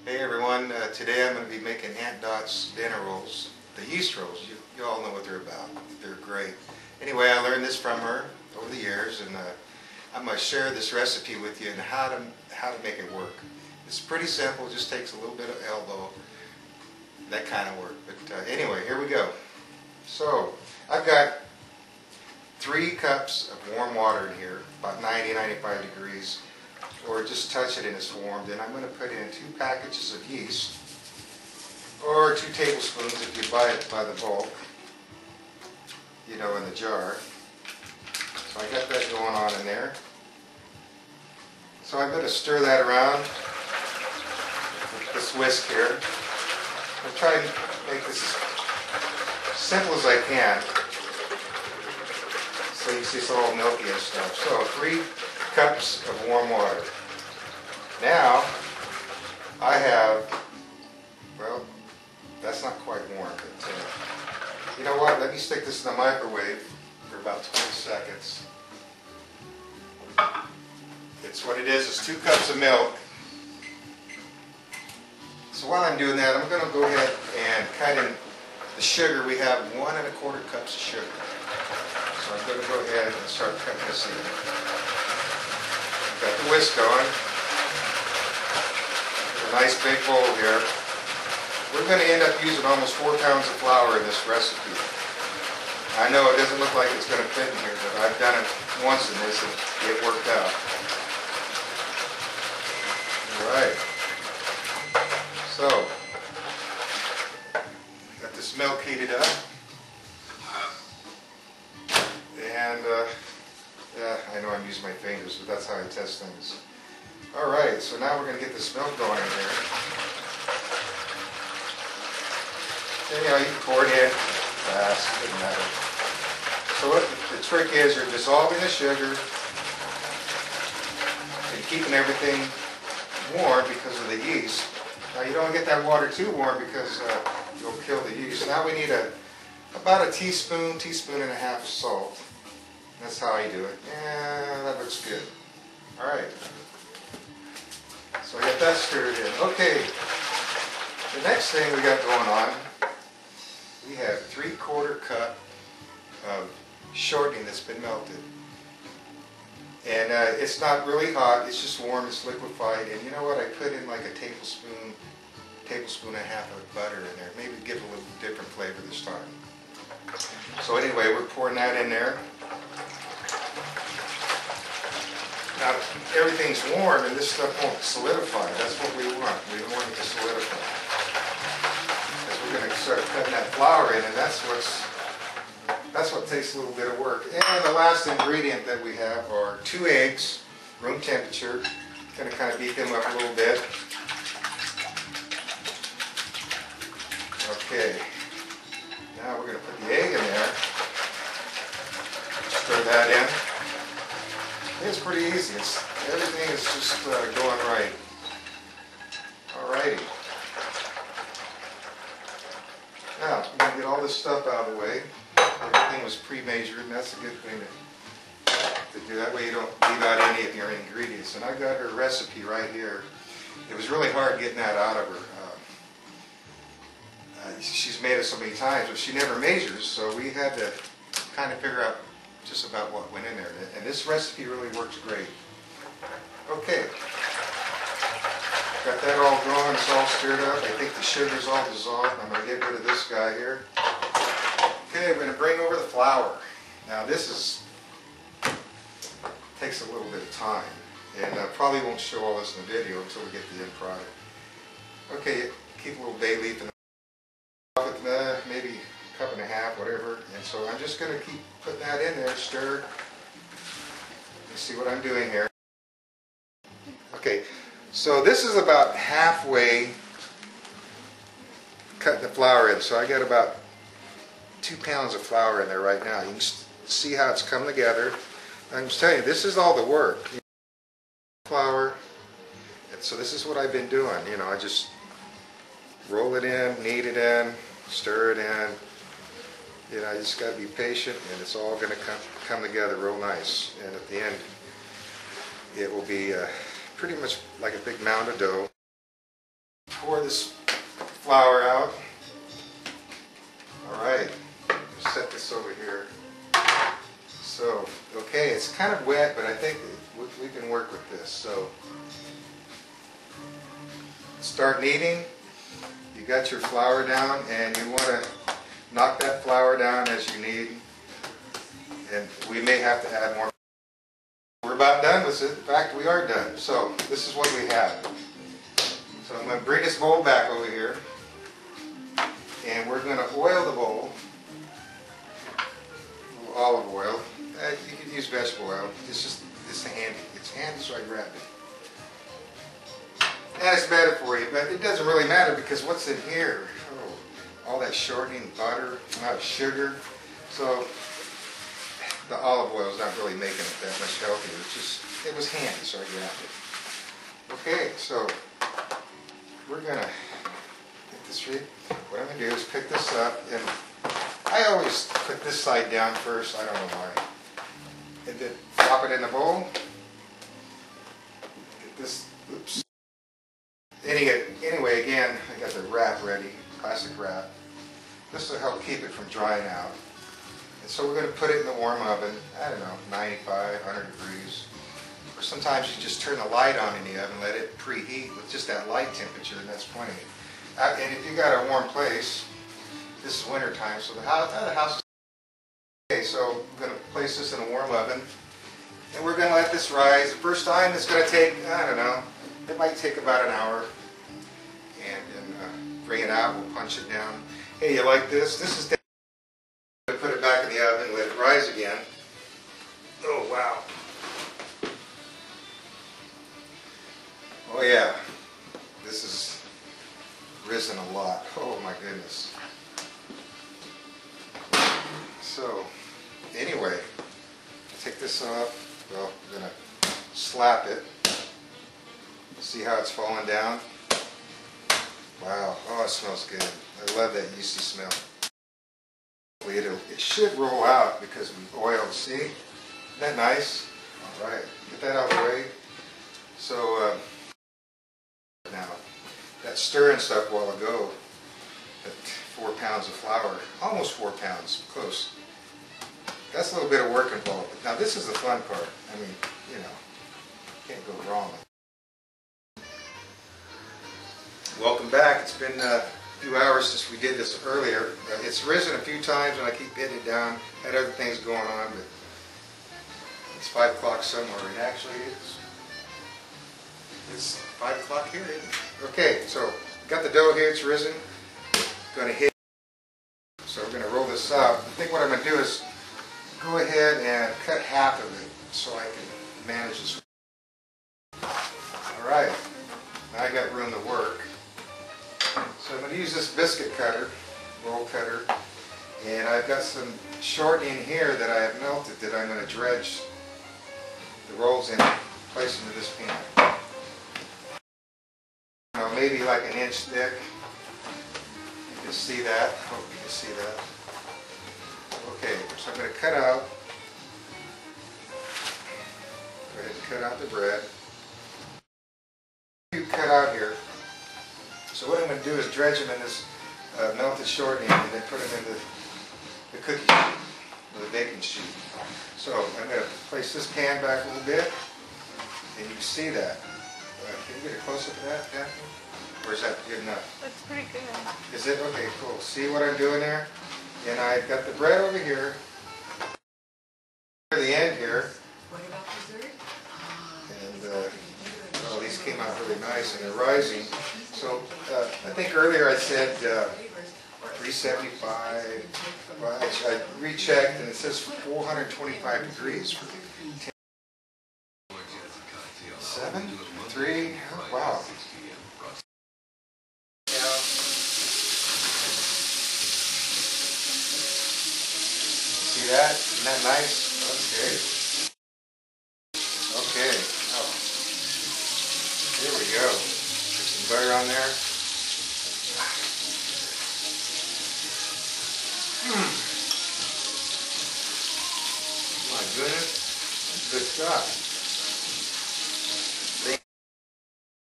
Hey everyone, today I'm going to be making Aunt Dot's dinner rolls, the yeast rolls. You all know what they're about. They're great. Anyway, I learned this from her over the years, and I'm going to share this recipe with you and how to make it work. It's pretty simple. It just takes a little bit of elbow, that kind of work. But anyway, here we go. So I've got 3 cups of warm water in here, about 90-95 degrees. Or just touch it and it's warm. Then I'm going to put in 2 packages of yeast, or 2 tablespoons if you buy it by the bulk, you know, in the jar. So I got that going on in there. So I'm going to stir that around with this whisk here. I'll try and make this as simple as I can, so you see it's all milky and stuff. So 3 cups of warm water. Now I have, well, that's not quite warm, but you know what, let me stick this in the microwave for about 20 seconds. It's what it is, it's 2 cups of milk. So while I'm doing that, I'm going to go ahead and cut in the sugar. We have 1 1/4 cups of sugar. So I'm going to go ahead and start cutting this in. Got the whisk going. A nice big bowl here. We're going to end up using almost 4 pounds of flour in this recipe. I know it doesn't look like it's going to fit in here, but I've done it once in this and it worked out. Alright. So, got this milk heated up. And yeah, I know I'm using my fingers, but that's how I test things. Alright, so now we're going to get this milk going in here. And, you know, you can pour it in fast, it doesn't matter. So what the trick is, you're dissolving the sugar and keeping everything warm because of the yeast. Now you don't get that water too warm because you'll kill the yeast. Now we need about a teaspoon and a half of salt. That's how I do it. Yeah, that looks good. Alright. So I got that stirred in. Okay. The next thing we got going on, we have 3/4 cup of shortening that's been melted. And it's not really hot, it's just warm, it's liquefied. And you know what? I put in like a tablespoon and a half of butter in there. Maybe give it a little different flavor this time. So anyway, we're pouring that in there. Now, everything's warm and this stuff won't solidify. That's what we want. We want it to solidify. Because we're going to start cutting that flour in, and that's what takes a little bit of work. And the last ingredient that we have are 2 eggs, room temperature. Going to kind of beat them up a little bit. Okay. Now we're going to put the egg in there. Stir that in. It's pretty easy. Everything is just going right. Alrighty. Now, I'm going to get all this stuff out of the way. Everything was pre-measured, and that's a good thing to do. That way you don't leave out any of your ingredients. And I got her recipe right here. It was really hard getting that out of her. She's made it so many times, but she never measures, so we had to kind of figure out just about what went in there. And this recipe really works great. Okay. Got that all going, it's all stirred up. I think the sugar's all dissolved. I'm going to get rid of this guy here. Okay, we're going to bring over the flour. Now this takes a little bit of time, and I probably won't show all this in the video until we get the end product. Okay, keep a little bay leaf in the maybe a cup and a half, whatever. And so I'm just going to keep putting that in there, stir. You see what I'm doing here. Okay, so this is about halfway cutting the flour in. So I got about 2 pounds of flour in there right now. You can see how it's come together. I'm just telling you, this is all the work. Flour. And so this is what I've been doing. You know, I just roll it in, knead it in, stir it in. You know, you just got to be patient, and it's all going to come together real nice. And at the end, it will be pretty much like a big mound of dough. pour this flour out. All right, set this over here. So, okay, it's kind of wet, but I think we can work with this. So, start kneading. You got your flour down, and you want to knock that flour down as you knead. And we may have to add more. We're about done with it. In fact, we are done. So, this is what we have. So, I'm going to bring this bowl back over here, and we're going to oil the bowl. A little olive oil. You can use vegetable oil. It's handy. It's handy, so I grabbed it. And it's better for you, but it doesn't really matter because what's in here? Oh, all that shortening, butter, a lot of sugar. So the olive oil is not really making it that much healthier. It was handy, so I grabbed it. Okay, so we're gonna get this ready. What I'm gonna do is pick this up, and I always put this side down first. I don't know why. And then drop it in the bowl. Get this, oops. Anyway, again, I got the wrap ready, plastic wrap. This will help keep it from drying out. And so we're going to put it in the warm oven, I don't know, 95, 100 degrees. Or sometimes you just turn the light on in the oven, let it preheat with just that light temperature, and that's plenty. And if you got a warm place, this is winter time, so the house is okay. So I'm going to place this in a warm oven, and we're going to let this rise. The first time it's going to take, I don't know, it might take about an hour. And then bring it out, we'll punch it down. Hey, you like this? This is down. Put it back in the oven, let it rise again. Oh, wow. Oh, yeah. This has risen a lot. Oh, my goodness. So, anyway, take this off. Well, I'm going to slap it. See how it's falling down? Wow, oh, it smells good. I love that yeasty smell. It should roll out because we oiled. See? Isn't that nice? All right, get that out of the way. So, now, that stirring stuff a while ago, that 4 pounds of flour, almost 4 pounds, close. That's a little bit of work involved. Now, this is the fun part. I mean, you know, can't go wrong. Welcome back. It's been a few hours since we did this earlier. It's risen a few times and I keep hitting it down. Had other things going on, but it's 5 o'clock somewhere. It actually is. It's 5 o'clock here, isn't it? Okay, so got the dough here. It's risen. Going to hit. So we're going to roll this out. I think what I'm going to do is go ahead and cut half of it so I can manage this. All right. Now I got room to work. So I'm going to use this biscuit cutter, roll cutter, and I've got some shortening here that I have melted that I'm going to dredge the rolls in, place into this pan. You know, maybe like an inch thick. You can see that. Hope you can see that. Okay, so I'm going to cut out. Go ahead and cut out the bread. You cut out here. So what I'm going to do is dredge them in this melted shortening and then put them in the cookie sheet, the baking sheet. So I'm going to place this pan back a little bit, and you can see that. Can you get a close-up of that, Daphne? Or is that good enough? That's pretty good. Is it? Okay, cool. See what I'm doing there? And I've got the bread over here. Near the end here. What about dessert? And oh, these came out really nice and they're rising. So I think earlier I said 375. Well, I rechecked and it says 425 degrees for 7, 3. Oh, wow. See that? Isn't that nice? Okay. Okay. Oh. There we go. Put some butter on there. My goodness. Good stuff.